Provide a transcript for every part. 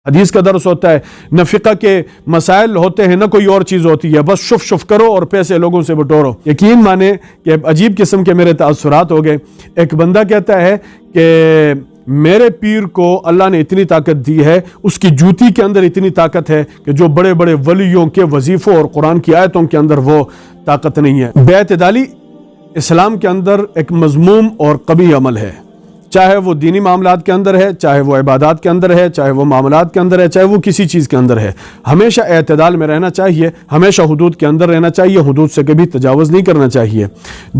حدیث کا درس ہوتا ہے، نہ فقہ کے مسائل ہوتے ہیں، نہ کوئی اور چیز ہوتی ہے، بس شف شف کرو اور پیسے لوگوں سے بٹورو۔ یقین مانے کہ عجیب قسم کے میرے تاثرات ہو گئے۔ ایک بندہ کہتا ہے کہ میرے پیر کو اللہ نے اتنی طاقت دی ہے، اس کی جوتی کے اندر اتنی طاقت ہے کہ جو بڑے بڑے ولیوں کے وظیفوں اور قرآن کی آیتوں کے اندر وہ طاقت نہیں ہے۔ بے اعتدالی اسلام کے اندر ایک مذموم اور قبیح عمل ہے، چاہے وہ دینی معاملات کے اندر ہے، چاہے وہ عبادات کے اندر ہے، چاہے وہ معاملات کے اندر ہے، چاہے وہ کسی چیز کے اندر ہے۔ ہمیشہ اعتدال میں رہنا چاہیے، ہمیشہ حدود کے اندر رہنا چاہیے، حدود سے کبھی تجاوز نہیں کرنا چاہیے۔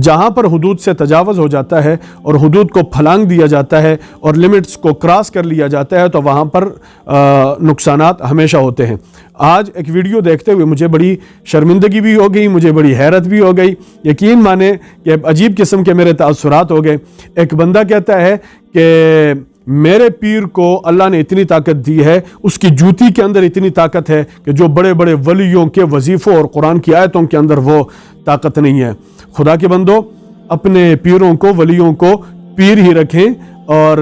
جہاں پر حدود سے تجاوز ہو جاتا ہے اور حدود کو پھلانگ دیا جاتا ہے اور لمٹس کو کراس کر لیا جاتا ہے تو وہاں پر نقصانات ہمیشہ ہوتے ہیں۔ آج ایک ویڈیو دیکھتے ہوئے مجھے بڑی شرمندگی بھی ہو گئی، مجھے بڑی حیرت بھی ہو گئی۔ یقین مانے کہ عجیب قسم کے میرے تاثرات ہو گئے۔ ایک بندہ کہتا ہے کہ میرے پیر کو اللہ نے اتنی طاقت دی ہے، اس کی جوتی کے اندر اتنی طاقت ہے کہ جو بڑے بڑے ولیوں کے وظیفوں اور قرآن کی آیتوں کے اندر وہ طاقت نہیں ہے۔ خدا کے بندو، اپنے پیروں کو، ولیوں کو پیر ہی رکھیں اور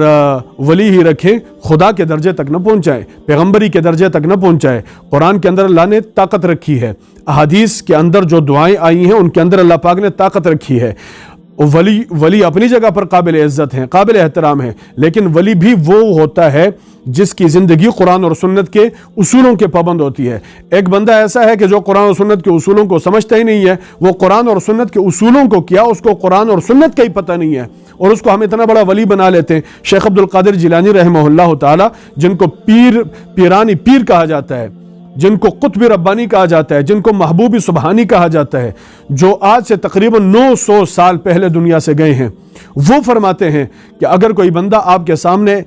ولی ہی رکھیں، خدا کے درجے تک نہ پہنچائیں، پیغمبری کے درجے تک نہ پہنچائیں۔ قرآن کے اندر اللہ نے طاقت رکھی ہے، احادیث کے اندر جو دعائیں آئی ہیں ان کے اندر اللہ پاک نے طاقت رکھی ہے۔ ولی اپنی جگہ پر قابل عزت ہیں، قابل احترام ہیں، لیکن ولی بھی وہ ہوتا ہے جس کی زندگی قرآن اور سنت کے اصولوں کے پابند ہوتی ہے۔ ایک بندہ ایسا ہے کہ جو قرآن اور سنت کے اصولوں کو سمجھتا ہی نہیں ہے، وہ قرآن اور سنت کے اصولوں کو کیا، اس کو قرآن اور سنت کا ہی پتہ نہیں ہے، اور اس کو ہم اتنا بڑا ولی بنا لیتے ہیں۔ شیخ عبد القادر جیلانی رحمہ اللہ تعالی، جن کو پیرانی پیر کہا جاتا ہے، جن کو قطب ربانی کہا جاتا ہے، جن کو محبوب سبحانی کہا جاتا ہے، جو آج سے تقریباً 900 سال پہلے دنیا سے گئے ہیں، وہ فرماتے ہیں کہ اگر کوئی بندہ آپ کے سامنے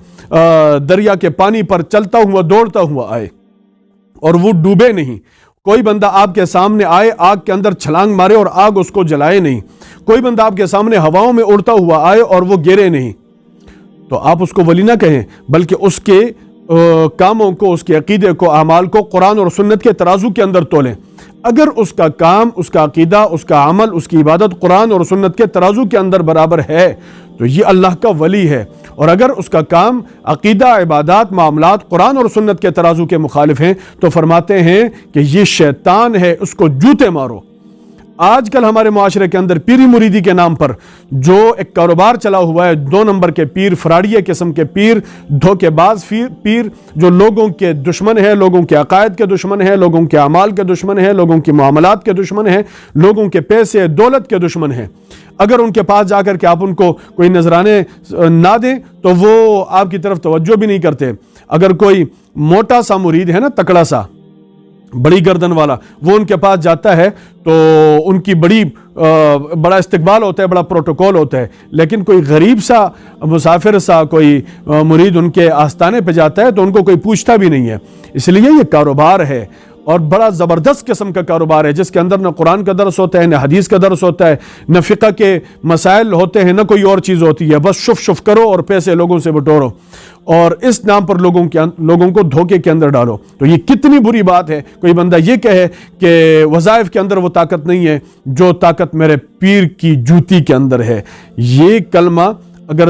دریا کے پانی پر چلتا ہوا دوڑتا ہوا آئے اور وہ ڈوبے نہیں، کوئی بندہ آپ کے سامنے آئے آگ کے اندر چھلانگ مارے اور آگ اس کو جلائے نہیں، کوئی بندہ آپ کے سامنے ہواؤں میں اڑتا ہوا آئے اور وہ گرے نہیں، تو آپ اس کو ولی نہ کہیں، بلکہ اس کے کاموں کو، اس کے عقیدے کو، اعمال کو قرآن اور سنت کے ترازو کے اندر تولیں۔ اگر اس کا کام، اس کا عقیدہ، اس کا عمل، اس کی عبادت قرآن اور سنت کے ترازو کے اندر برابر ہے تو یہ اللہ کا ولی ہے، اور اگر اس کا کام، عقیدہ، عبادات، معاملات قرآن اور سنت کے ترازو کے مخالف ہیں تو فرماتے ہیں کہ یہ شیطان ہے، اس کو جوتے مارو۔ آج کل ہمارے معاشرے کے اندر پیری مریدی کے نام پر جو ایک کاروبار چلا ہوا ہے، 2 نمبر کے پیر، فراڈیہ قسم کے پیر، دھوکے باز پیر، جو لوگوں کے دشمن ہیں، لوگوں کے عقائد کے دشمن ہیں، لوگوں کے اعمال کے دشمن ہیں، لوگوں کی معاملات کے دشمن ہیں، لوگوں کے پیسے دولت کے دشمن ہیں۔ اگر ان کے پاس جا کر کے آپ ان کو کوئی نذرانے نہ دیں تو وہ آپ کی طرف توجہ بھی نہیں کرتے۔ اگر کوئی موٹا سا مرید ہے نا، تکڑا سا، بڑی گردن والا، وہ ان کے پاس جاتا ہے تو ان کی بڑا استقبال ہوتا ہے، بڑا پروٹوکول ہوتا ہے، لیکن کوئی غریب سا، مسافر سا کوئی مرید ان کے آستانے پہ جاتا ہے تو ان کو کوئی پوچھتا بھی نہیں ہے۔ اس لیے یہ کاروبار ہے اور بڑا زبردست قسم کا کاروبار ہے، جس کے اندر نہ قرآن کا درس ہوتا ہے، نہ حدیث کا درس ہوتا ہے، نہ فقہ کے مسائل ہوتے ہیں، نہ کوئی اور چیز ہوتی ہے، بس شف شف کرو اور پیسے لوگوں سے بٹورو، اور اس نام پر لوگوں کو دھوکے کے اندر ڈالو۔ تو یہ کتنی بری بات ہے کوئی بندہ یہ کہے کہ وظائف کے اندر وہ طاقت نہیں ہے جو طاقت میرے پیر کی جوتی کے اندر ہے۔ یہ کلمہ اگر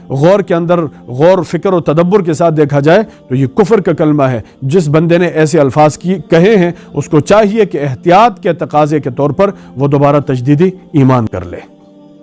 غور فکر و تدبر کے ساتھ دیکھا جائے تو یہ کفر کا کلمہ ہے۔ جس بندے نے ایسے الفاظ کہے ہیں اس کو چاہیے کہ احتیاط کے تقاضے کے طور پر وہ دوبارہ تجدید ایمان کر لے۔